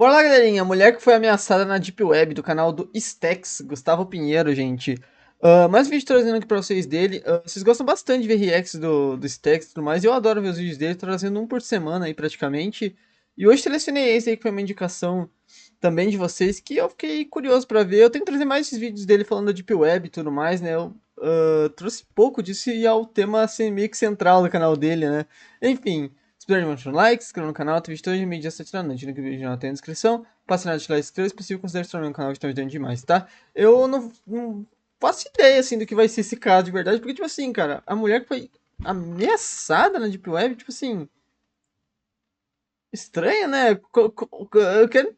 Bora lá, galerinha. A mulher que foi ameaçada na Deep Web, do canal do Stex, Gustavo Pinheiro, gente. Mais um vídeo trazendo aqui pra vocês dele. Vocês gostam bastante de ver reacts do Stex e tudo mais. Eu adoro ver os vídeos dele, trazendo um por semana aí praticamente. E hoje selecionei esse aí que foi uma indicação também de vocês, que eu fiquei curioso pra ver. Eu tenho que trazer mais esses vídeos dele falando da Deep Web e tudo mais, né? Eu trouxe pouco disso e é o tema assim, meio que central do canal dele, né? Enfim. Se puder, deixar um like, se inscreva no canal, tem vídeo todo de mídia 7 da noite. Link do vídeo não tem na descrição. Passe na like, se inscreva, se possível, considere se tornar no canal que está me ajudando demais, tá? Eu não faço ideia, assim, do que vai ser esse caso de verdade, porque, tipo assim, cara, a mulher que foi ameaçada na Deep Web, tipo assim, estranha, né? Eu quero,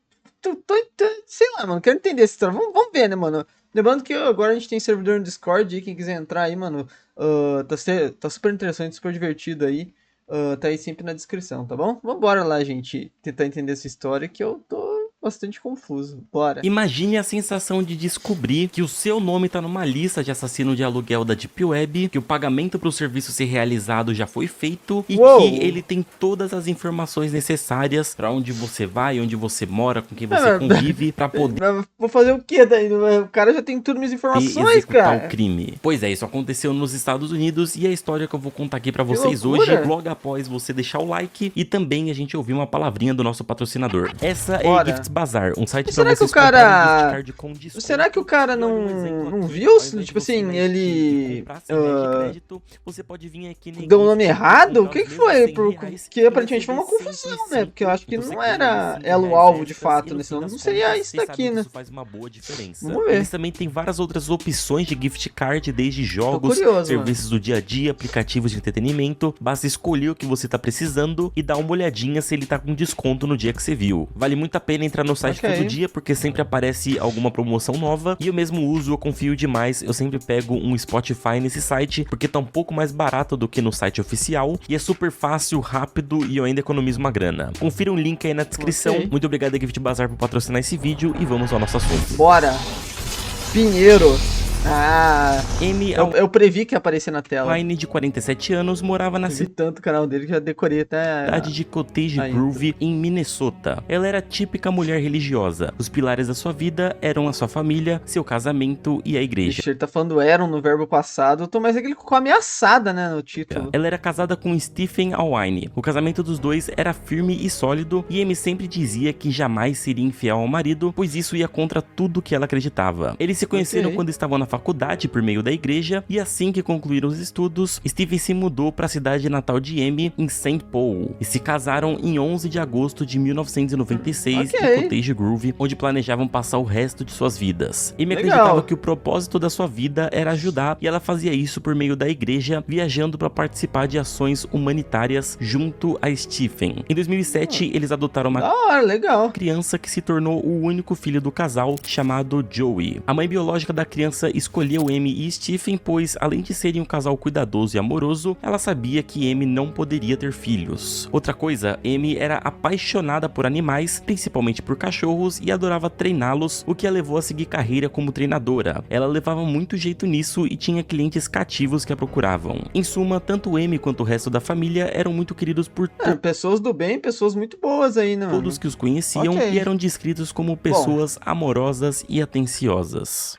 sei lá, mano, quero entender essa história. Vamos ver, né, mano? Lembrando que agora a gente tem servidor no Discord aí, quem quiser entrar aí, mano, tá super interessante, super divertido aí. Tá aí sempre na descrição, tá bom? Vambora lá, gente, tentar entender essa história que eu tô bastante confuso. Bora. Imagine a sensação de descobrir que o seu nome tá numa lista de assassino de aluguel da Deep Web, que o pagamento para o serviço ser realizado já foi feito e que ele tem todas as informações necessárias para onde você vai, onde você mora, com quem você convive, para poder Vou fazer o que daí? O cara já tem tudo minhas informações, executar cara. o crime. Pois é, isso aconteceu nos Estados Unidos e a história que eu vou contar aqui para vocês hoje, logo após você deixar o like e também a gente ouvir uma palavrinha do nosso patrocinador. Essa é a Gifts Bazaar, um site para vocês comprarem gift card com desconto. Será que o cara não viu? Tipo assim, ele você pode vir aqui deu o nome errado? O que foi? Porque aparentemente foi uma confusão, né? Porque eu acho que não era ela o alvo de fato, né? Senão não seria isso daqui, né? Isso faz uma boa diferença. Vamos ver. Eles também têm várias outras opções de gift card, desde jogos, serviços do dia a dia, aplicativos de entretenimento. Basta escolher o que você tá precisando e dar uma olhadinha se ele tá com desconto no dia que você viu. Vale muito a pena entrar no site todo dia, porque sempre aparece alguma promoção nova. E eu mesmo uso, eu confio demais. Eu sempre pego um Spotify nesse site, porque tá um pouco mais barato do que no site oficial. E é super fácil, rápido e eu ainda economizo uma grana. Confira o link aí na descrição. Muito obrigado a Gift Bazaar por patrocinar esse vídeo e vamos ao nosso assunto. Bora! Pinheiro. Eu previ que ia aparecer na tela. Wayne, de 47 anos, morava na cidade. Tanto o canal dele que já decorei até. Cidade de Cottage Grove, em Minnesota. Ela era a típica mulher religiosa. Os pilares da sua vida eram a sua família, seu casamento e a igreja. Ele tá falando eram no verbo passado. Eu tô mais aquele com ameaçada, né, no título. Ela era casada com Stephen Wayne. O casamento dos dois era firme e sólido, e Amy sempre dizia que jamais seria infiel ao marido, pois isso ia contra tudo que ela acreditava. Eles se conheceram quando estavam na faculdade por meio da igreja, e assim que concluíram os estudos, Stephen se mudou para a cidade natal de Amy, em St. Paul, e se casaram em 11 de agosto de 1996 em Cottage Grove, onde planejavam passar o resto de suas vidas. Amy acreditava que o propósito da sua vida era ajudar, e ela fazia isso por meio da igreja, viajando para participar de ações humanitárias junto a Stephen. Em 2007, eles adotaram uma criança que se tornou o único filho do casal, chamado Joey. A mãe biológica da criança escolheu Amy e Stephen, pois além de serem um casal cuidadoso e amoroso, ela sabia que Amy não poderia ter filhos. Outra coisa, Amy era apaixonada por animais, principalmente por cachorros, e adorava treiná-los, o que a levou a seguir carreira como treinadora. Ela levava muito jeito nisso e tinha clientes cativos que a procuravam. Em suma, tanto Amy quanto o resto da família eram muito queridos por pessoas do bem, pessoas muito boas aí, né? Todos que os conheciam e eram descritos como pessoas amorosas e atenciosas.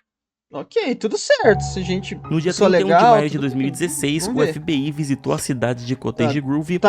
Ok, tudo certo, se a gente... No dia 31 de maio de 2016, o FBI visitou a cidade de Cottage Grove.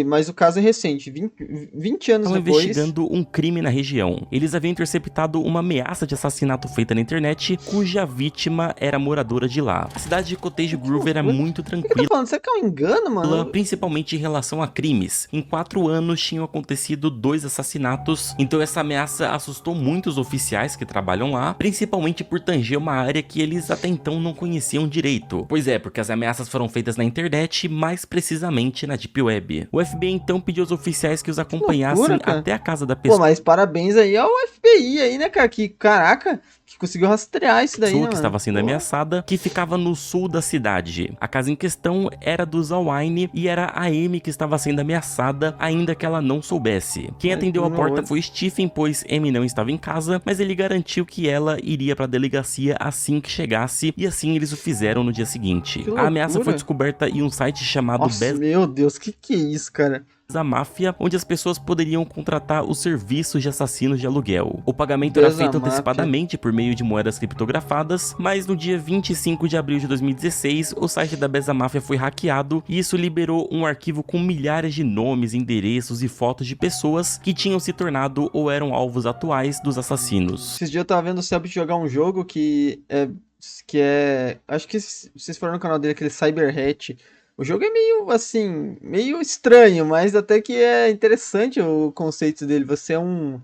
Mas o caso é recente, 20 anos depois... Estavam investigando um crime na região. Eles haviam interceptado uma ameaça de assassinato feita na internet, cuja vítima era moradora de lá. A cidade de Cottage Grove era muito tranquila. Será que é um engano, mano? Principalmente em relação a crimes. Em 4 anos tinham acontecido 2 assassinatos, então essa ameaça assustou muitos oficiais que trabalham lá, principalmente por tanger uma área que eles até então não conheciam direito. Pois é, porque as ameaças foram feitas na internet, mais precisamente na Deep Web. O FBI então pediu aos oficiais que os acompanhassem até a casa da pessoa. Pô, mas parabéns aí ao FBI aí, né, cara? Que, caraca, que conseguiu rastrear isso daí, que estava sendo ameaçada, que ficava no sul da cidade. A casa em questão era dos Wayne e era a Amy que estava sendo ameaçada, ainda que ela não soubesse. Quem atendeu a porta foi Stephen, pois Amy não estava em casa, mas ele garantiu que ela iria para a delegacia assim que chegasse, e assim eles o fizeram no dia seguinte. A ameaça foi descoberta em um site chamado Meu Deus, que é isso, cara? Máfia, onde as pessoas poderiam contratar os serviços de assassinos de aluguel. O pagamento era feito antecipadamente por meio de moedas criptografadas, mas no dia 25 de abril de 2016, o site da Beza Máfia foi hackeado e isso liberou um arquivo com milhares de nomes, endereços e fotos de pessoas que tinham se tornado ou eram alvos atuais dos assassinos. Esses dias eu tava vendo o Celpip jogar um jogo que é... Acho que vocês foram no canal dele, aquele Cyberhat. O jogo é meio, assim, meio estranho, mas até que é interessante o conceito dele. Você é um...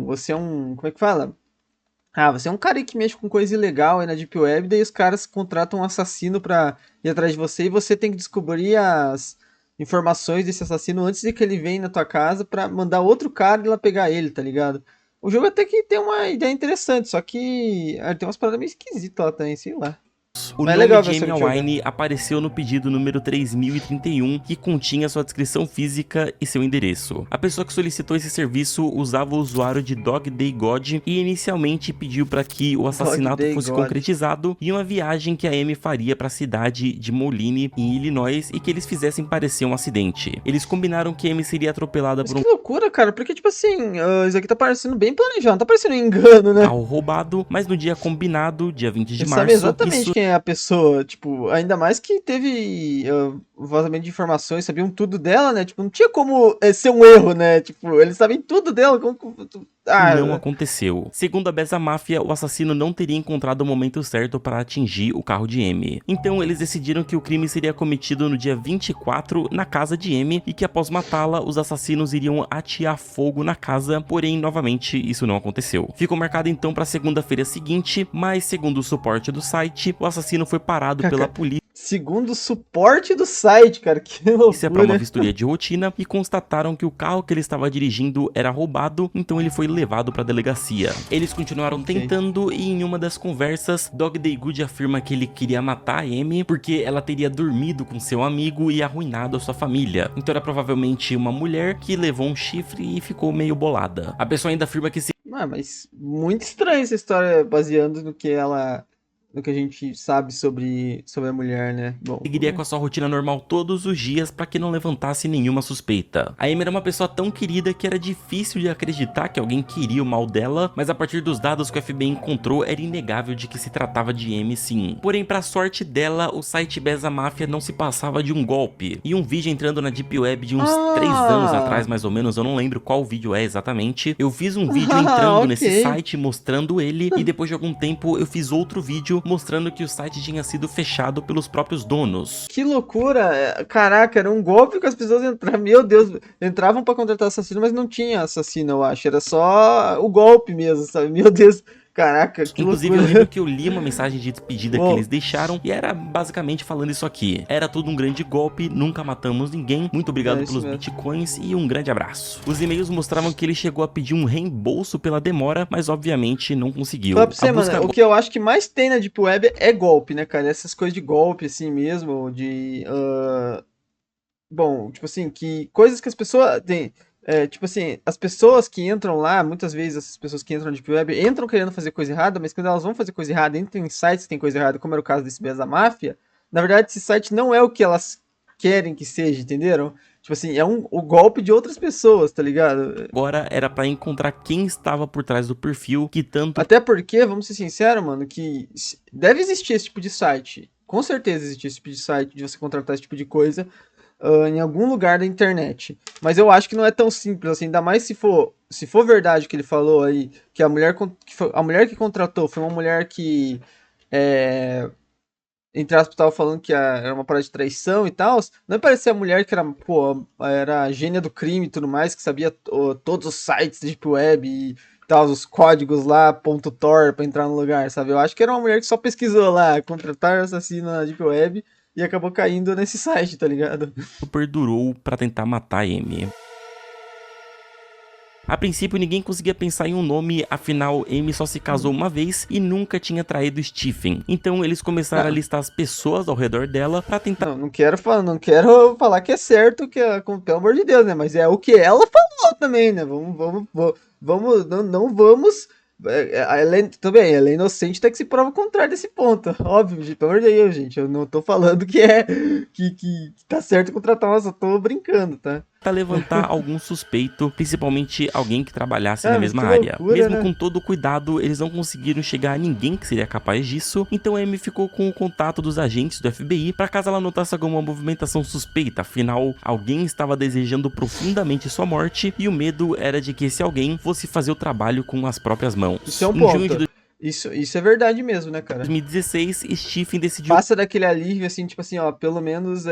Você é um... Como é que fala? Ah, você é um cara que mexe com coisa ilegal aí na Deep Web, daí os caras contratam um assassino pra ir atrás de você e você tem que descobrir as informações desse assassino antes de que ele venha na tua casa pra mandar outro cara ir lá pegar ele, tá ligado? O jogo até que tem uma ideia interessante, só que tem umas paradas meio esquisitas lá também, sei lá. O nome de Amy Wine apareceu no pedido número 3031, que continha sua descrição física e seu endereço. A pessoa que solicitou esse serviço usava o usuário de Dog Day God e inicialmente pediu para que o assassinato fosse concretizado e uma viagem que a Amy faria para a cidade de Moline, em Illinois, e que eles fizessem parecer um acidente. Eles combinaram que a Amy seria atropelada por um... Que loucura, cara, porque tipo assim, isso aqui tá parecendo bem planejado, não tá parecendo um engano, né? Carro roubado, mas no dia combinado, dia 20 de março... sabe exatamente quem é a pessoa, tipo, ainda mais que teve vazamento de informações, sabiam tudo dela, né? Tipo, não tinha como ser um erro, né? Tipo, eles sabem tudo dela, não aconteceu. Segundo a Beza Máfia, o assassino não teria encontrado o momento certo para atingir o carro de Amy. Então eles decidiram que o crime seria cometido no dia 24 na casa de Amy e que após matá-la, os assassinos iriam atear fogo na casa, porém, novamente, isso não aconteceu. Ficou marcado então para segunda-feira seguinte, mas segundo o suporte do site, o assassino foi parado pela polícia. Segundo o suporte do site, cara, que loucura. Para uma vistoria de rotina e constataram que o carro que ele estava dirigindo era roubado, então ele foi levado para a delegacia. Eles continuaram tentando e em uma das conversas, Dog Day Good afirma que ele queria matar a Amy porque ela teria dormido com seu amigo e arruinado a sua família. Então era provavelmente uma mulher que levou um chifre e ficou meio bolada. A pessoa ainda afirma que se... mas muito estranha essa história, baseando no que a gente sabe sobre a mulher, né? Bom, seguiria com a sua rotina normal todos os dias para que não levantasse nenhuma suspeita. A Amy era uma pessoa tão querida que era difícil de acreditar que alguém queria o mal dela, mas a partir dos dados que o FBI encontrou, era inegável de que se tratava de Amy sim. Porém, pra sorte dela, o site Beza Máfia não se passava de um golpe. E um vídeo entrando na Deep Web de uns 3 anos atrás, mais ou menos, eu não lembro qual vídeo é exatamente, eu fiz um vídeo entrando nesse site, mostrando ele, e depois de algum tempo eu fiz outro vídeo mostrando que o site tinha sido fechado pelos próprios donos. Que loucura! Caraca, era um golpe que as pessoas entravam, meu Deus, entravam pra contratar assassino, mas não tinha assassino, eu acho, era só o golpe mesmo, sabe? Meu Deus, caraca, que inclusive loucura. Eu lembro que eu li uma mensagem de despedida que eles deixaram e era basicamente falando isso aqui: era tudo um grande golpe, nunca matamos ninguém, muito obrigado pelos bitcoins e um grande abraço. Os e-mails mostravam que ele chegou a pedir um reembolso pela demora, mas obviamente não conseguiu. Fala pra você, mano, o que eu acho que mais tem na Deep Web é golpe, né, cara? Essas coisas de golpe, assim mesmo, de... Bom, tipo assim, que coisas que as pessoas têm... tipo assim, as pessoas que entram lá, muitas vezes essas pessoas que entram na Deep Web entram querendo fazer coisa errada, mas quando elas vão fazer coisa errada, entram em sites que tem coisa errada, como era o caso desse Beza Máfia, na verdade esse site não é o que elas querem que seja, entenderam? Tipo assim, é o golpe de outras pessoas, tá ligado? Agora era pra encontrar quem estava por trás do perfil que tanto... Até porque, vamos ser sinceros, mano, que deve existir esse tipo de site. Com certeza existe esse tipo de site de você contratar esse tipo de coisa em algum lugar da internet. Mas eu acho que não é tão simples assim, ainda mais se for verdade o que ele falou aí, que a mulher que contratou foi uma mulher que entre aspas, tava falando que era uma parada de traição e tal, não parecia a mulher que era, pô, era a gênia do crime e tudo mais, que sabia todos os sites da Deep Web e tal, os códigos lá, .tor pra entrar no lugar, sabe? Eu acho que era uma mulher que só pesquisou lá, contratar assassino na Deep Web e acabou caindo nesse site, tá ligado? Perdurou pra tentar matar a Amy. A princípio, ninguém conseguia pensar em um nome, afinal, Amy só se casou uma vez e nunca tinha traído Stephen. Então, eles começaram a listar as pessoas ao redor dela pra tentar... Não quero falar que é certo, pelo amor de Deus, né? Mas é o que ela falou também, né? Não vamos Também, ela é inocente até que se prova o contrário desse ponto. Óbvio, gente, pelo amor de Deus, gente. Eu não tô falando que tá certo contratar uma, só tô brincando, tá? Pra levantar algum suspeito, principalmente alguém que trabalhasse na Ah, mas mesma que área. loucura, Mesmo né? com todo o cuidado, eles não conseguiram chegar a ninguém que seria capaz disso, então a Amy ficou com o contato dos agentes do FBI para caso ela notasse alguma movimentação suspeita, afinal, alguém estava desejando profundamente sua morte e o medo era de que esse alguém fosse fazer o trabalho com as próprias mãos. Isso é um Em junho de ponto. Isso é verdade mesmo, né, cara? 2016, Stephen decidiu Passa daquele alívio, assim, tipo assim, ó, pelo menos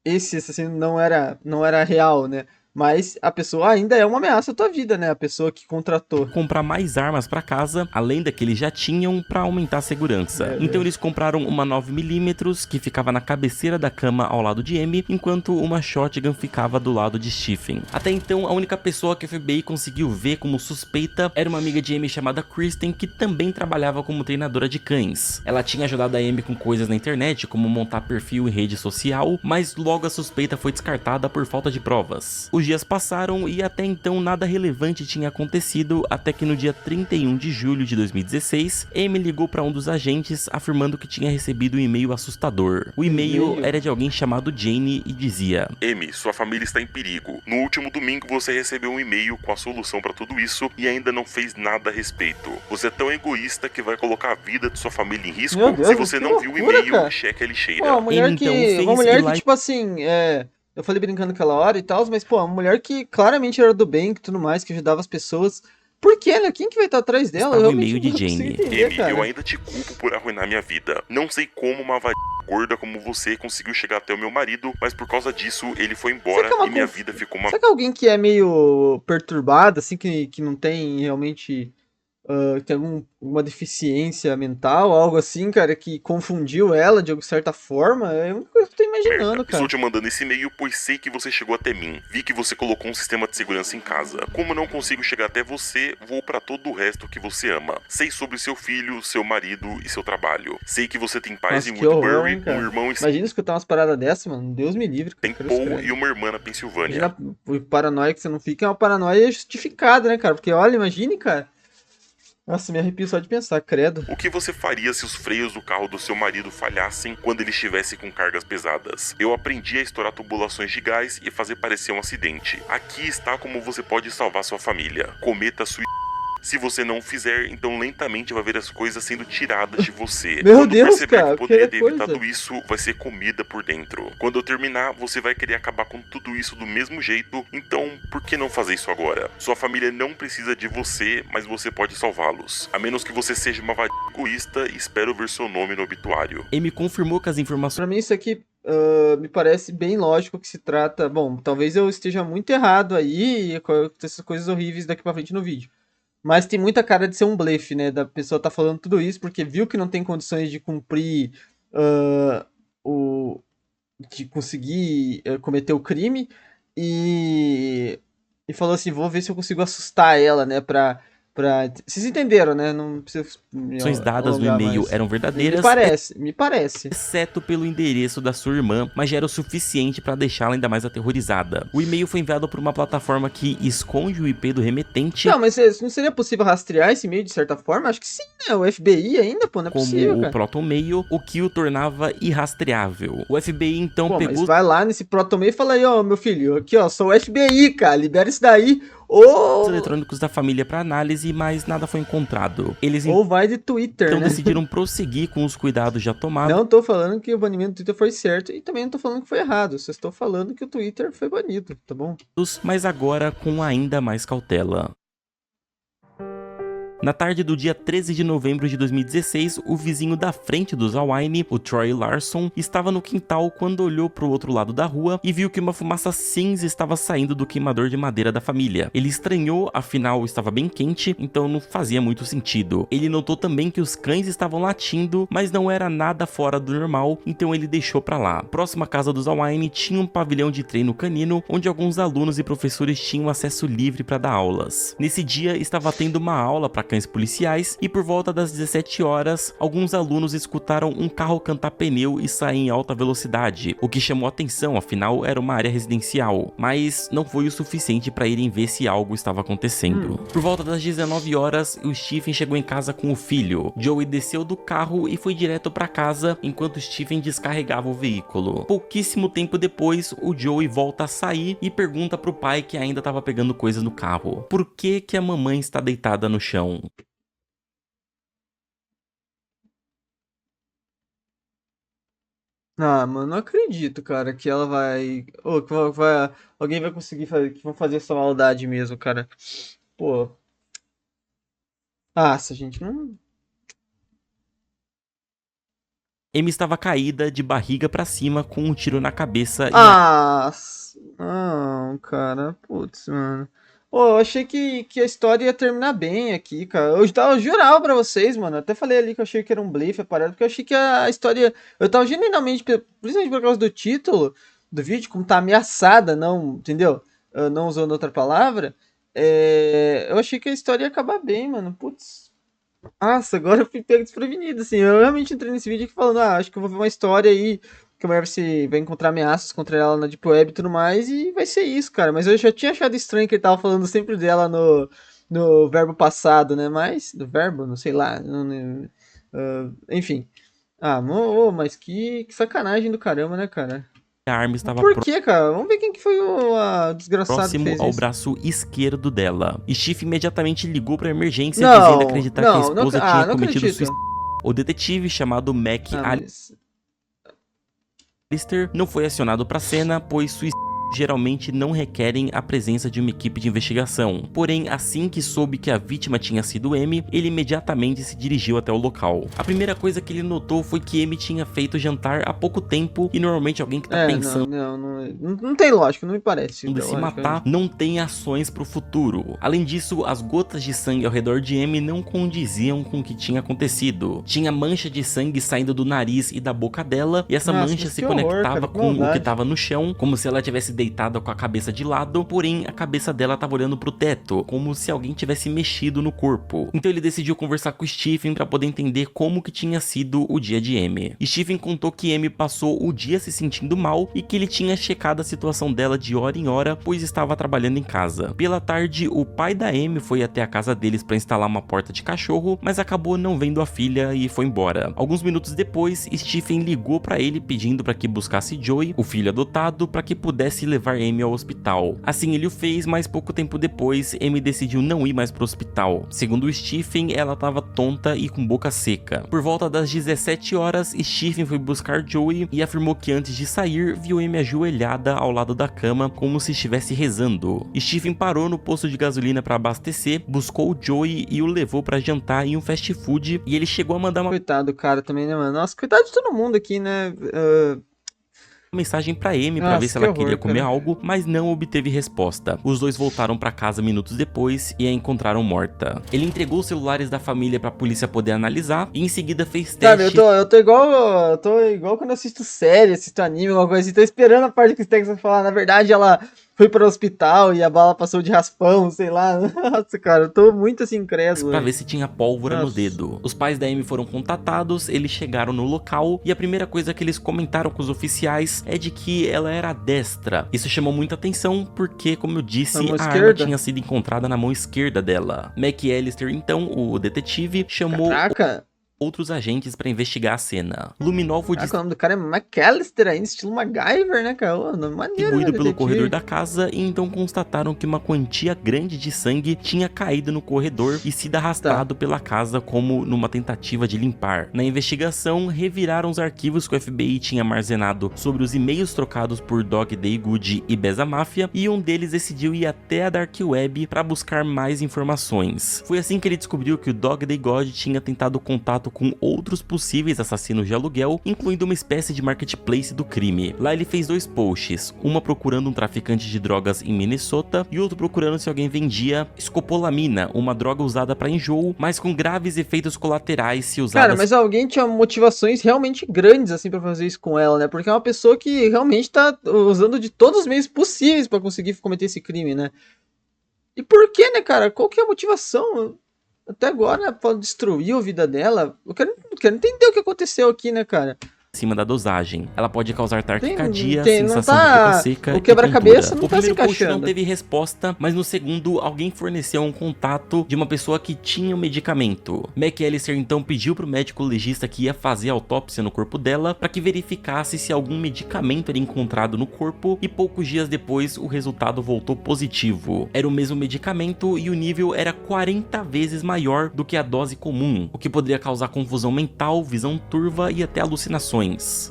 esse assassino não era real, né? Mas a pessoa ainda é uma ameaça à tua vida, né? A pessoa que contratou. comprar mais armas para casa, além da que eles já tinham, para aumentar a segurança. Então eles compraram uma 9mm que ficava na cabeceira da cama ao lado de Amy, enquanto uma shotgun ficava do lado de Stephen. Até então, a única pessoa que a FBI conseguiu ver como suspeita era uma amiga de Amy chamada Kristen, que também trabalhava como treinadora de cães. Ela tinha ajudado a Amy com coisas na internet, como montar perfil em rede social, mas logo a suspeita foi descartada por falta de provas. Os dias passaram e até então nada relevante tinha acontecido, até que no dia 31 de julho de 2016, Amy ligou para um dos agentes afirmando que tinha recebido um e-mail assustador. O e-mail era de alguém chamado Jane e dizia: Amy, sua família está em perigo. No último domingo você recebeu um e-mail com a solução para tudo isso e ainda não fez nada a respeito. Você é tão egoísta que vai colocar a vida de sua família em risco? Meu Deus, se você que não viu o loucura, e-mail, cara. cheque a lixeira. Pô, Ele, então, fez uma mulher ir lá que, e- tipo assim, eu falei brincando aquela hora e tal, mas, pô, uma mulher que claramente era do bem e tudo mais, que ajudava as pessoas. Por quê, né? Quem que vai estar atrás dela? Estava Eu o realmente e-mail de não consigo Jane. entender, Amy, cara. eu ainda te culpo por arruinar minha vida. Não sei como uma gorda como você conseguiu chegar até o meu marido, mas por causa disso ele foi embora Será que é uma e minha conf- vida ficou uma... Será que é alguém que é meio perturbado, assim, que não tem realmente tem alguma deficiência mental, algo assim, cara, que confundiu ela de certa forma? É a única coisa que eu tô imaginando, Merda. cara. Estou te mandando esse e-mail pois sei que você chegou até mim. Vi que você colocou um sistema de segurança em casa. Como não consigo chegar até você, vou pra todo o resto que você ama. Sei sobre seu filho, seu marido e seu trabalho. Sei que você tem pais Nossa, em que horror, Woodbury, hein, cara. um irmão em Imagina escutar umas paradas dessas, mano. Deus me livre, cara. tem Cruz Paul credo. e uma irmã na Pensilvânia. Imagina o paranoia que você não fica, é uma paranoia justificada, né, cara? Porque, olha, imagine, cara. Nossa, me arrepio só de pensar, credo. O que você faria se os freios do carro do seu marido falhassem quando ele estivesse com cargas pesadas? Eu aprendi a estourar tubulações de gás e fazer parecer um acidente. Aqui está como você pode salvar sua família. Cometa suicídio. Se você não fizer, então lentamente vai ver as coisas sendo tiradas de você. Meu Quando Deus, perceber cara, que poderia que ter evitado coisa. isso, vai ser comida por dentro. Quando eu terminar, você vai querer acabar com tudo isso do mesmo jeito, então por que não fazer isso agora? Sua família não precisa de você, mas você pode salvá-los. A menos que você seja uma egoísta e espero ver seu nome no obituário. Amy confirmou que as informações Pra mim, isso aqui me parece bem lógico que se trata. Bom, talvez eu esteja muito errado aí, com essas coisas horríveis daqui pra frente no vídeo. Mas tem muita cara de ser um blefe, né? Da pessoa tá falando tudo isso porque viu que não tem condições de cumprir ah, o. De conseguir cometer o crime e falou assim: vou ver se eu consigo assustar ela, né? Vocês entenderam, né? Não precisa me dadas no alongar e-mail mais. eram verdadeiras, Me parece. exceto pelo endereço da sua irmã, mas já era o suficiente para deixá-la ainda mais aterrorizada. O e-mail foi enviado por uma plataforma que esconde o IP do remetente, Não, mas não seria possível rastrear esse e-mail de certa forma? Acho que sim, né? O FBI ainda, pô, não é como possível, o cara. Proton-Mail, o que o tornava irrastreável. O FBI então Pô, pegou mas vai lá nesse Proton e fala aí, ó, meu filho, aqui, ó, sou o FBI, cara, libera isso daí, os ou eletrônicos da família para análise, mas nada foi encontrado. Eles vai de Twitter, então né? decidiram prosseguir com os cuidados já tomados. Não tô falando que o banimento do Twitter foi certo e também não tô falando que foi errado, só estou falando que o Twitter foi banido, tá bom? Mas agora com ainda mais cautela. Na tarde do dia 13 de novembro de 2016, o vizinho da frente do Zawine, o Troy Larson, estava no quintal quando olhou para o outro lado da rua e viu que uma fumaça cinza estava saindo do queimador de madeira da família. Ele estranhou, afinal estava bem quente, então não fazia muito sentido. Ele notou também que os cães estavam latindo, mas não era nada fora do normal, então ele deixou para lá. Próxima à casa do Zawine tinha um pavilhão de treino canino, onde alguns alunos e professores tinham acesso livre para dar aulas. Nesse dia estava tendo uma aula para cães policiais e por volta das 17 horas, alguns alunos escutaram um carro cantar pneu e sair em alta velocidade, o que chamou atenção, afinal era uma área residencial, mas não foi o suficiente para irem ver se algo estava acontecendo. Por volta das 19 horas, o Stephen chegou em casa com o filho. Joey desceu do carro e foi direto para casa, enquanto Stephen descarregava o veículo. Pouquíssimo tempo depois, o Joey volta a sair e pergunta pro pai que ainda estava pegando coisa no carro: por que a mamãe está deitada no chão? Ah, mano, não acredito, cara, que ela vai. Ou que alguém vai conseguir fazer, que vão fazer essa maldade mesmo, cara. Pô. Ah, essa gente não. Amy estava caída de barriga para cima com um tiro na cabeça e Ah, não, cara. Putz, mano. Pô, eu achei que a história ia terminar bem aqui, cara. Eu jurava pra vocês, mano. Até falei ali que eu achei que era um blefe, a parada, porque eu achei que a história. Eu tava genuinamente, principalmente por causa do título do vídeo, como tá ameaçada, não, entendeu? Não usando outra palavra. Eu achei que a história ia acabar bem, mano. Putz. Nossa, agora eu fui pego desprevenido, assim. Eu realmente entrei nesse vídeo aqui falando, acho que eu vou ver uma história aí que a mulher vai encontrar ameaças contra ela na Deep Web e tudo mais, e vai ser isso, cara. Mas eu já tinha achado estranho que ele tava falando sempre dela no verbo passado, né? Mas, do verbo, não sei lá. Enfim. Mas que sacanagem do caramba, né, cara? a arma estava Por que, cara? Vamos ver quem que foi o desgraçado que próximo fez ao isso. braço esquerdo dela. Steve imediatamente ligou para emergência, Não, dizendo acreditar que a não, esposa tinha não cometido acredito. suicídio. O detetive chamado Mac Mas... Alistair não foi acionado para a cena, pois suicídios geralmente não requerem a presença de uma equipe de investigação. Porém, assim que soube que a vítima tinha sido Amy, ele imediatamente se dirigiu até o local. A primeira coisa que ele notou foi que Amy tinha feito jantar há pouco tempo e normalmente alguém que tá pensando não tem lógica, não me parece. de se matar não tem ações pro futuro. Além disso, as gotas de sangue ao redor de Amy não condiziam com o que tinha acontecido. Tinha mancha de sangue saindo do nariz e da boca dela, e essa mancha se conectava com o que estava no chão, como se ela tivesse deitada com a cabeça de lado, porém a cabeça dela estava olhando pro teto, como se alguém tivesse mexido no corpo. Então ele decidiu conversar com o Stephen para poder entender como que tinha sido o dia de Amy. Stephen contou que Amy passou o dia se sentindo mal e que ele tinha checado a situação dela de hora em hora, pois estava trabalhando em casa. Pela tarde, o pai da Amy foi até a casa deles para instalar uma porta de cachorro, mas acabou não vendo a filha e foi embora. Alguns minutos depois, Stephen ligou para ele pedindo para que buscasse Joey, o filho adotado, para que pudesse levar Amy ao hospital. Assim ele o fez, mas pouco tempo depois, Amy decidiu não ir mais pro hospital. Segundo o Stephen, ela estava tonta e com boca seca. Por volta das 17 horas, Stephen foi buscar Joey e afirmou que antes de sair, viu Amy ajoelhada ao lado da cama, como se estivesse rezando. Stephen parou no posto de gasolina para abastecer, buscou Joey e o levou para jantar em um fast food, e ele chegou a mandar uma Coitado do cara também, né, mano? Nossa, coitado de todo mundo aqui, né? mensagem pra Amy pra ver se ela queria comer algo, mas não obteve resposta. Os dois voltaram pra casa minutos depois e a encontraram morta. Ele entregou os celulares da família pra polícia poder analisar e em seguida fez teste. Sabe, eu tô igual quando eu assisto série, assisto anime, alguma coisa assim, tô esperando a parte que o Stex vai falar. Na verdade, ela foi para o hospital e a bala passou de raspão, sei lá. Nossa, cara, eu tô muito assim incrédulo. Pra ver se tinha pólvora no dedo. Os pais da Amy foram contatados, eles chegaram no local e a primeira coisa que eles comentaram com os oficiais é de que ela era destra. Isso chamou muita atenção porque, como eu disse, a arma tinha sido encontrada na mão esquerda dela. Mac Alistair, então, o detetive, chamou outros agentes pra investigar a cena. Luminovo o nome do cara é McAllister ainda, estilo MacGyver, né, cara? Distribuído pelo corredor da casa e então constataram que uma quantia grande de sangue tinha caído no corredor e sido arrastado pela casa como numa tentativa de limpar. Na investigação, reviraram os arquivos que o FBI tinha armazenado sobre os e-mails trocados por Dog Day Good e Beza Mafia, e um deles decidiu ir até a Dark Web para buscar mais informações. Foi assim que ele descobriu que o Dog Day God tinha tentado contato com outros possíveis assassinos de aluguel, incluindo uma espécie de marketplace do crime. Lá ele fez 2 posts, uma procurando um traficante de drogas em Minnesota e outro procurando se alguém vendia escopolamina, uma droga usada para enjoo, mas com graves efeitos colaterais se usada. Cara, mas alguém tinha motivações realmente grandes assim para fazer isso com ela, né? Porque é uma pessoa que realmente tá usando de todos os meios possíveis para conseguir cometer esse crime, né? E por que, né, cara? Qual que é a motivação? até agora destruiu a vida dela. Eu quero entender o que aconteceu aqui, né, cara? Acima da dosagem. Ela pode causar não taquicardia, tá, sensação de boca seca o quebra-cabeça não o tá se primeiro post não encaixando. teve resposta, mas no segundo, alguém forneceu um contato de uma pessoa que tinha o medicamento. McAllister então pediu pro médico legista que ia fazer a autópsia no corpo dela para que verificasse se algum medicamento era encontrado no corpo, e poucos dias depois o resultado voltou positivo. Era o mesmo medicamento e o nível era 40 vezes maior do que a dose comum, o que poderia causar confusão mental, visão turva e até alucinações.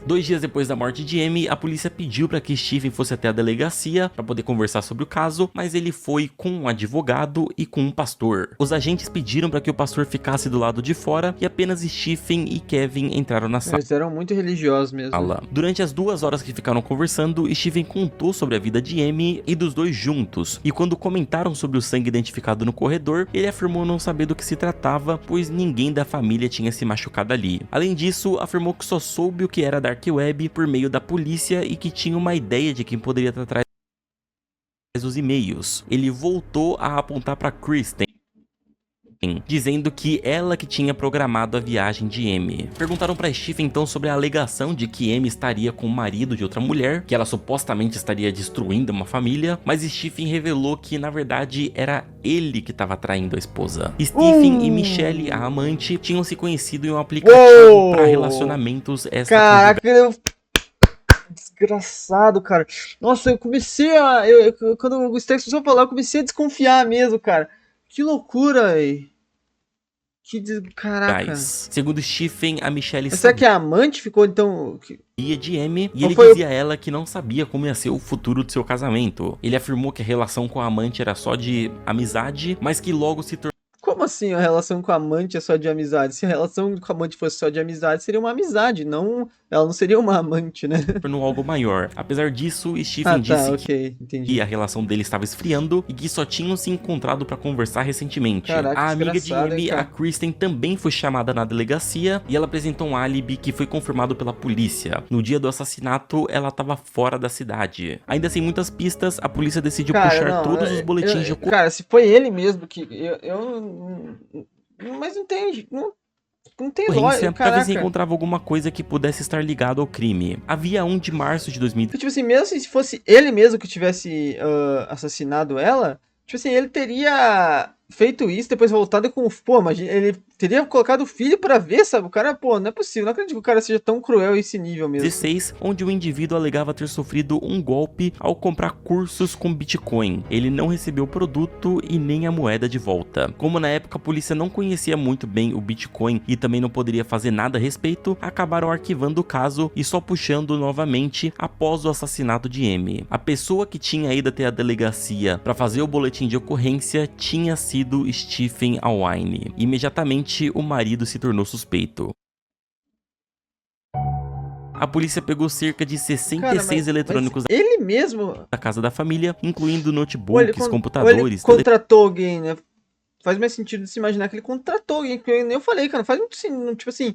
2 dias depois da morte de Amy, a polícia pediu para que Stephen fosse até a delegacia para poder conversar sobre o caso, mas ele foi com um advogado e com um pastor. Os agentes pediram para que o pastor ficasse do lado de fora e apenas Stephen e Kevin entraram na sala. Eles eram muito religiosos mesmo. Durante as 2 horas que ficaram conversando, Stephen contou sobre a vida de Amy e dos dois juntos, e quando comentaram sobre o sangue identificado no corredor, ele afirmou não saber do que se tratava, pois ninguém da família tinha se machucado ali. Além disso, afirmou que só soube o que era Dark Web por meio da polícia e que tinha uma ideia de quem poderia estar atrás dos e-mails. Ele voltou a apontar para Kristen, dizendo que ela que tinha programado a viagem de Amy. Perguntaram pra Stephen então sobre a alegação de que Amy estaria com o marido de outra mulher, que ela supostamente estaria destruindo uma família, mas Stephen revelou que na verdade era ele que estava traindo a esposa. Stephen e Michelle, a amante, tinham se conhecido em um aplicativo para relacionamentos Caraca, desgraçado, cara. Nossa, eu comecei a... quando o Stex começou a falar, eu comecei a desconfiar mesmo, cara. Que loucura, véi. Caraca. Segundo Stephen, a Michelle será que a amante ficou, então... de Amy, e ele dizia a ela que não sabia como ia ser o futuro do seu casamento. Ele afirmou que a relação com a amante era só de amizade, mas que logo se tornou... Como assim a relação com a amante é só de amizade? Se a relação com a amante fosse só de amizade, seria uma amizade, não... Ela não seria uma amante, né? Tornou algo maior. Apesar disso, Stephen disse que a relação dele estava esfriando e que só tinham se encontrado para conversar recentemente. Caraca, a amiga de Amy, a Kristen, também foi chamada na delegacia e ela apresentou um álibi que foi confirmado pela polícia. No dia do assassinato, ela estava fora da cidade. Ainda sem muitas pistas, a polícia decidiu puxar todos os boletins de ocorrência. Cara, se foi ele mesmo que... Mas não tem... Não tem lógica, pra ver se encontrava alguma coisa que pudesse estar ligado ao crime. Havia 1 de março de 2000. Tipo assim, mesmo se fosse ele mesmo que tivesse assassinado ela, tipo assim, ele teria feito isso, depois voltado com... Pô, imagina, ele teria colocado o filho pra ver, sabe? O cara, pô, não é possível, não acredito que o cara seja tão cruel esse nível mesmo. 16, onde o indivíduo alegava ter sofrido um golpe ao comprar cursos com Bitcoin. Ele não recebeu o produto e nem a moeda de volta. Como na época a polícia não conhecia muito bem o Bitcoin e também não poderia fazer nada a respeito, acabaram arquivando o caso e só puxando novamente após o assassinato de Amy. A pessoa que tinha ido até a delegacia para fazer o boletim de ocorrência tinha sido Stephen Alwine. Imediatamente, o marido se tornou suspeito. A polícia pegou cerca de 66 eletrônicos ele mesmo da casa da família, incluindo notebooks, computadores... Ele contratou alguém, né? Faz mais sentido se imaginar que ele contratou alguém, porque eu falei, cara, não faz muito sentido, tipo assim,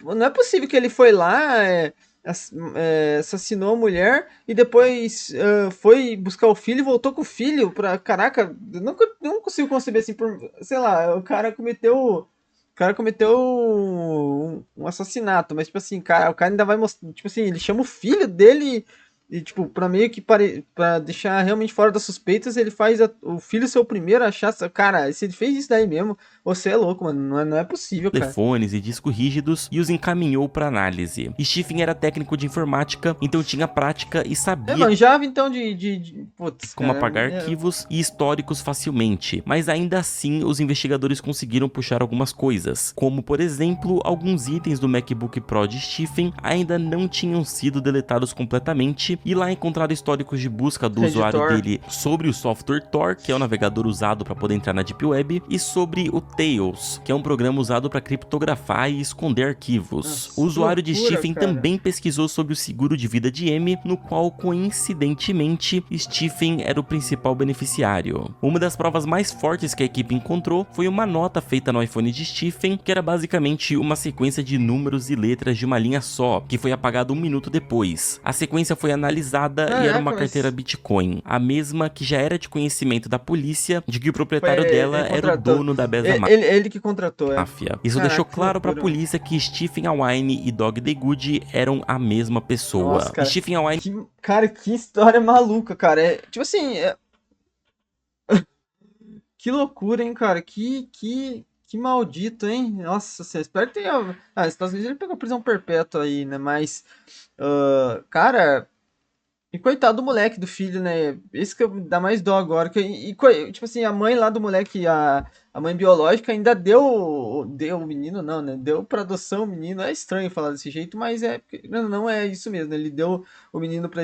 não é possível que ele foi lá... assassinou a mulher e depois foi buscar o filho e voltou com o filho pra... Caraca, eu não consigo conceber assim, sei lá, o cara cometeu um assassinato, mas tipo assim, cara, o cara ainda vai mostrar, tipo assim, ele chama o filho dele e tipo, pra meio que pra deixar realmente fora das suspeitas, ele faz o filho ser o primeiro a achar, cara, se ele fez isso daí mesmo, você é louco, mano, não é possível, cara. Telefones e discos rígidos e os encaminhou para análise. Stephen era técnico de informática, então tinha prática e sabia manjava então como apagar arquivos e históricos facilmente, mas ainda assim os investigadores conseguiram puxar algumas coisas, como por exemplo, alguns itens do MacBook Pro de Stephen ainda não tinham sido deletados completamente e lá encontraram históricos de busca do usuário dele sobre o software Tor, que é o navegador usado para poder entrar na Deep Web, e sobre o Tails, que é um programa usado para criptografar e esconder arquivos. Nossa, o usuário de Stephen cara. também pesquisou sobre o seguro de vida de Amy, no qual, coincidentemente, Stephen era o principal beneficiário. Uma das provas mais fortes que a equipe encontrou foi uma nota feita no iPhone de Stephen, que era basicamente uma sequência de números e letras de uma linha só, que foi apagada 1 minuto depois. A sequência foi analisada e era Caraca, uma carteira mas Bitcoin, a mesma que já era de conhecimento da polícia de que o foi proprietário dela ele era o contratou. dono da Beza Ele que contratou, é. máfia. Isso deixou Caraca, que claro pra loucura, mano. polícia que Stephen Awine e Dog Good eram a mesma Nossa, pessoa. cara. Stephen Awine Cara, que história maluca, cara. Tipo assim, que loucura, hein, cara. Que maldito, hein? Nossa, espero que tenha. Ah, nos Estados Unidos ele pegou prisão perpétua aí, né? Mas, cara. E coitado do moleque, do filho, né? Esse que dá mais dó agora. Tipo assim, a mãe lá do moleque, a mãe biológica, ainda deu o menino, não, né? Deu pra adoção o menino. É estranho falar desse jeito, mas não é isso mesmo, né? Ele deu o menino pra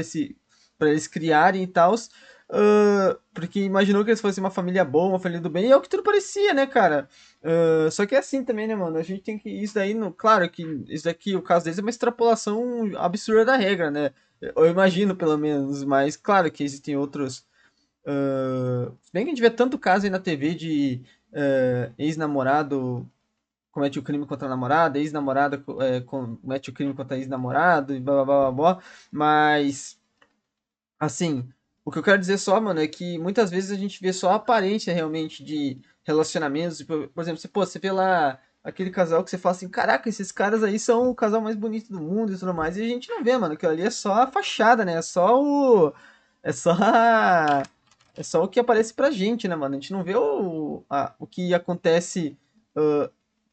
eles criarem e tal. Porque imaginou que eles fossem uma família boa, uma família do bem. E é o que tudo parecia, né, cara? Só que é assim também, né, mano? A gente tem que. Isso daí, claro que isso daqui, o caso deles é uma extrapolação absurda da regra, né? Eu imagino, pelo menos, mas claro que existem outros. Se bem que a gente vê tanto caso aí na TV de ex-namorado comete o crime contra a namorada, ex-namorada comete o crime contra ex-namorado e blá blá blá blá blá. Mas, assim, o que eu quero dizer só, mano, é que muitas vezes a gente vê só a aparência realmente de relacionamentos. Por exemplo, você vê lá aquele casal que você fala assim, caraca, esses caras aí são o casal mais bonito do mundo e tudo mais, e a gente não vê, mano, aquilo ali é só a fachada, né? É só é só o que aparece pra gente, né, mano? A gente não vê o que acontece ah,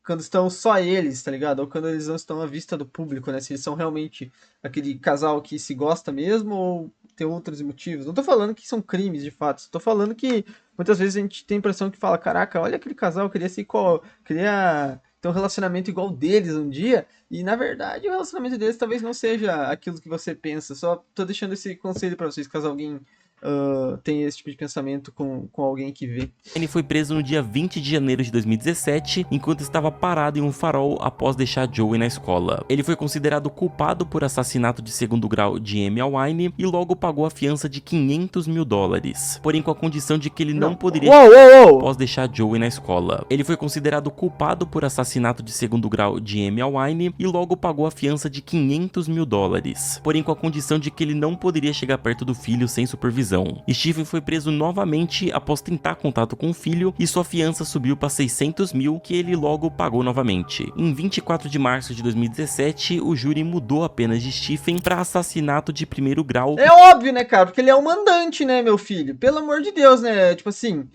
quando estão só eles, tá ligado? Ou quando eles não estão à vista do público, né? Se eles são realmente aquele casal que se gosta mesmo ou tem outros motivos. Não tô falando que são crimes, de fato. Tô falando que muitas vezes a gente tem a impressão que fala, caraca, olha aquele casal, eu queria ser igual, queria ter um relacionamento igual deles um dia. E na verdade o relacionamento deles talvez não seja aquilo que você pensa. Só tô deixando esse conselho pra vocês, caso alguém tem esse tipo de pensamento com alguém que vê. Ele foi preso no dia 20 de janeiro de 2017, enquanto estava parado em um farol após deixar Joey na escola. Ele foi considerado culpado por assassinato de segundo grau de Amy Awine e logo pagou a fiança de $500 mil, porém com a condição de que ele não poderia após deixar Joey na escola. Ele foi considerado culpado por assassinato de segundo grau de Amy Awine e logo pagou a fiança de $500 mil, porém com a condição de que ele não poderia chegar perto do filho sem supervisão. Stephen foi preso novamente após tentar contato com o filho e sua fiança subiu para 600 mil, que ele logo pagou novamente. Em 24 de março de 2017, o júri mudou a pena de Stephen para assassinato de primeiro grau. É óbvio, né, cara? Porque ele é o mandante, né, meu filho? Pelo amor de Deus, né? Tipo assim,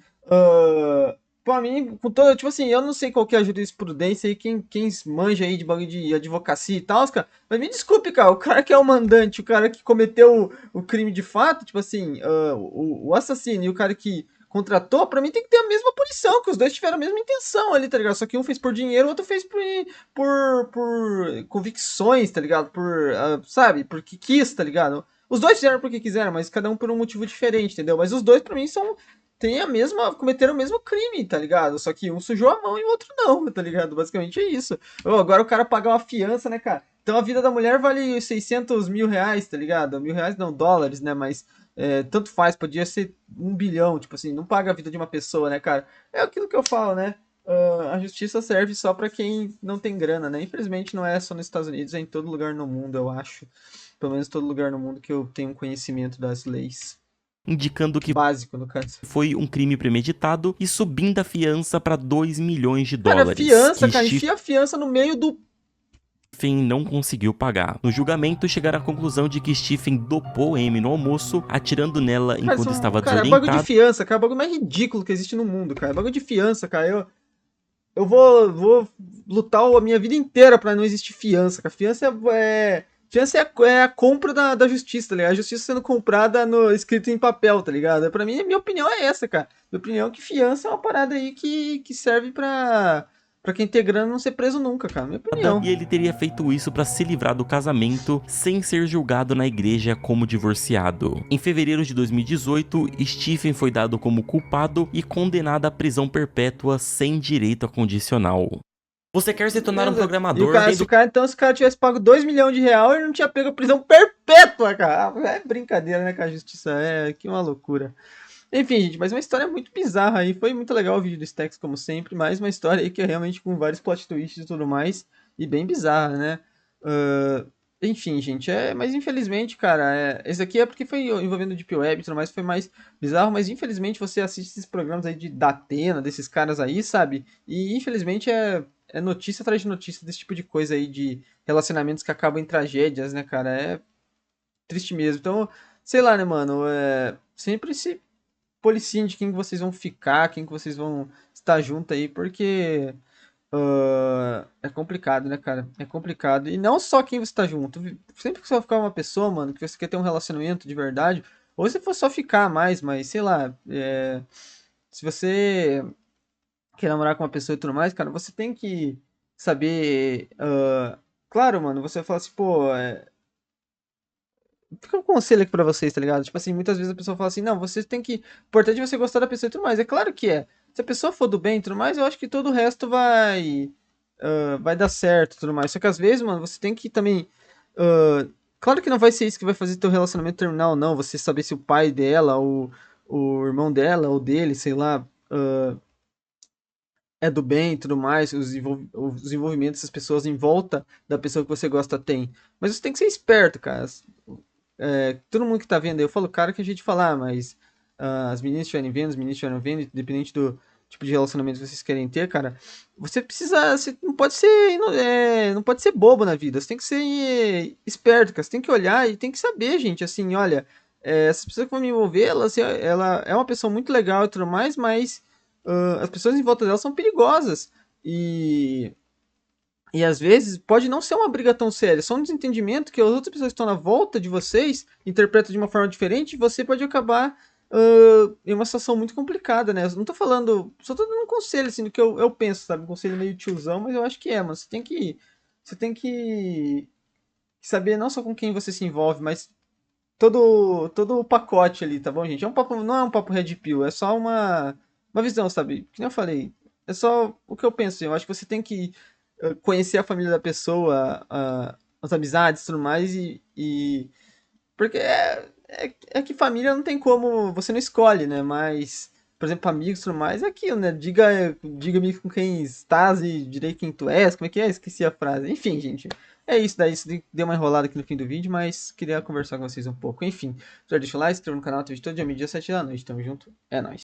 pra mim, com toda, tipo assim, eu não sei qual que é a jurisprudência aí, quem manja aí de bagulho de advocacia e tal, cara, mas me desculpe, cara, o cara que é o mandante, o cara que cometeu o crime de fato, tipo assim, o assassino e o cara que contratou, pra mim tem que ter a mesma punição, que os dois tiveram a mesma intenção ali, tá ligado? Só que um fez por dinheiro, o outro fez por convicções, tá ligado? Sabe, porque quis, tá ligado? Os dois fizeram porque quiseram, mas cada um por um motivo diferente, entendeu? Mas os dois, pra mim, cometeram o mesmo crime, tá ligado? Só que um sujou a mão e o outro não, tá ligado? Basicamente é isso. Agora o cara pagar uma fiança, né, cara? Então a vida da mulher vale 600 mil reais, tá ligado? Mil reais não, dólares, né? Mas tanto faz, podia ser 1 bilhão, tipo assim, não paga a vida de uma pessoa, né, cara? É aquilo que eu falo, né? A justiça serve só pra quem não tem grana, né? Infelizmente não é só nos Estados Unidos, é em todo lugar no mundo, eu acho. Pelo menos todo lugar no mundo que eu tenho conhecimento das leis. Indicando que Básico, no caso. foi um crime premeditado e subindo a fiança para $2 milhões. Cara, fiança, cara, enfia a fiança no meio do. Stephen não conseguiu pagar. No julgamento, chegaram à conclusão de que Stephen dopou Amy no almoço, atirando nela enquanto estava cara, desorientado. bagulho de fiança, cara, é o bagulho mais ridículo que existe no mundo, cara. Bagulho de fiança, cara. Eu vou lutar a minha vida inteira pra não existir fiança, cara. Fiança é a compra da justiça, tá ligado? A justiça sendo comprada escrito em papel, tá ligado? Pra mim, minha opinião é essa, cara. Minha opinião é que fiança é uma parada aí que serve pra quem tem grana não ser preso nunca, cara. Minha opinião. E ele teria feito isso para se livrar do casamento sem ser julgado na igreja como divorciado. Em fevereiro de 2018, Stephen foi dado como culpado e condenado à prisão perpétua sem direito a condicional. Você quer se tornar um programador? Se o cara tivesse pago 2 milhões de reais, ele não tinha pego a prisão perpétua, cara. É brincadeira, né, com a justiça? Que uma loucura. Enfim, gente, mas uma história muito bizarra aí. Foi muito legal o vídeo do Stacks, como sempre. Mais uma história aí que é realmente com vários plot twists e tudo mais. E bem bizarra, né? Enfim, gente, mas infelizmente, cara, esse aqui é porque foi envolvendo Deep Web e tudo mais, foi mais bizarro, mas infelizmente você assiste esses programas aí de Datena, desses caras aí, sabe? E infelizmente é notícia atrás de notícia desse tipo de coisa aí, de relacionamentos que acabam em tragédias, né, cara? É triste mesmo. Então, sei lá, né, mano, sempre se policiem de quem que vocês vão ficar, quem que vocês vão estar junto aí, porque é complicado, né, cara? É complicado. E não só quem você tá junto. Sempre que você vai ficar com uma pessoa, mano, que você quer ter um relacionamento de verdade, ou se for só ficar mais, mas sei lá, se você quer namorar com uma pessoa e tudo mais, cara, você tem que saber. Claro, mano, você fala assim, pô, fica um conselho aqui pra vocês, tá ligado? Tipo assim, muitas vezes a pessoa fala assim, não, você tem que. Importante é você gostar da pessoa e tudo mais. É claro que é. Se a pessoa for do bem e tudo mais, eu acho que todo o resto vai dar certo e tudo mais. Só que às vezes, mano, você tem que também. ah, claro que não vai ser isso que vai fazer teu relacionamento terminar ou não. Você saber se o pai dela, ou o irmão dela, ou dele, sei lá, é do bem e tudo mais, os envolvimentos dessas pessoas em volta da pessoa que você gosta tem. Mas você tem que ser esperto, cara. Todo mundo que tá vendo, eu falo, cara, que a gente falar, mas as meninas estiverem vendo, os meninos estiverem vendo, independente do tipo de relacionamento que vocês querem ter, cara, você não pode ser, não pode ser bobo na vida, você tem que ser esperto, cara, você tem que olhar e tem que saber, gente, assim, olha, essa pessoa que vai me envolver, ela é uma pessoa muito legal e tudo mais, mas as pessoas em volta dela são perigosas, e às vezes pode não ser uma briga tão séria, é só um desentendimento que as outras pessoas que estão na volta de vocês interpretam de uma forma diferente e você pode acabar em uma situação muito complicada, né? Eu não tô falando, só tô dando um conselho, assim, do que eu penso, sabe? Um conselho meio tiozão, mas eu acho que mano. Você tem que saber não só com quem você se envolve, mas todo o pacote ali, tá bom, gente? Não é um papo red pill, é só uma visão, sabe? Que nem eu falei, é só o que eu penso. Eu acho que você tem que conhecer a família da pessoa, as amizades e tudo mais, porque é que família não tem como, você não escolhe, né? Mas, por exemplo, amigos e tudo mais, é aquilo, né? Diga-me com quem estás e direi quem tu és. Como é que é? Esqueci a frase. Enfim, gente. É isso daí. Isso deu uma enrolada aqui no fim do vídeo, mas queria conversar com vocês um pouco. Enfim, já deixa o like, se inscreva no canal, tem vídeo todo dia, meio-dia, 7 da noite. Tamo junto. É nóis.